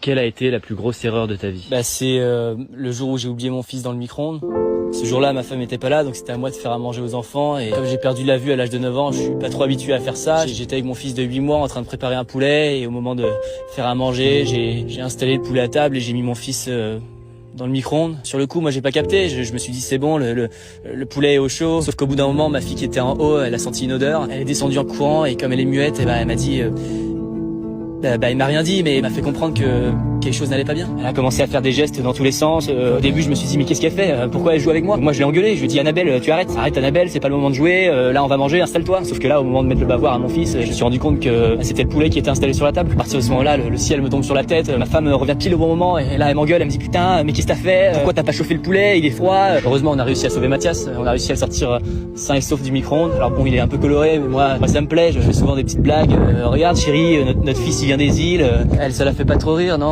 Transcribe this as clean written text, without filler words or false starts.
Quelle a été la plus grosse erreur de ta vie? C'est le jour où j'ai oublié mon fils dans le micro-ondes. Ce jour-là, ma femme n'était pas là, donc c'était à moi de faire à manger aux enfants. Et comme j'ai perdu la vue à l'âge de 9 ans, je suis pas trop habitué à faire ça. J'étais avec mon fils de 8 mois en train de préparer un poulet. Et au moment de faire à manger, j'ai installé le poulet à table et j'ai mis mon fils dans le micro-ondes. Sur le coup, moi j'ai pas capté, je me suis dit c'est bon, le poulet est au chaud. Sauf qu'au bout d'un moment, ma fille qui était en haut, elle a senti une odeur. Elle est descendue en courant et comme elle est muette, elle m'a dit... il m'a rien dit, mais il m'a fait comprendre que quelque chose n'allait pas bien. Elle a commencé à faire des gestes dans tous les sens. Au début, je me suis dit mais qu'est-ce qu'elle fait? Pourquoi elle joue avec moi? Moi, je l'ai engueulée. Je lui ai dit Annabelle, tu arrêtes. Arrête Annabelle, c'est pas le moment de jouer. Là, on va manger, installe-toi. Sauf que là, au moment de mettre le bavoir à mon fils, je me suis rendu compte que c'était le poulet qui était installé sur la table. À partir de ce moment-là, le ciel me tombe sur la tête. Ma femme revient pile au bon moment et là, elle m'engueule. Elle me dit putain, mais qu'est-ce que t'as fait? Pourquoi t'as pas chauffé le poulet? Il est froid. Heureusement, on a réussi à sauver Mathias. On a réussi à le sortir sain et sauf du micro-ondes. Alors bon, il est un peu coloré, mais moi ça me plaît. Je fais souvent des petites blagues. Regarde, chérie, notre fils il vient des îles. Elle, ça la fait pas trop rire, non?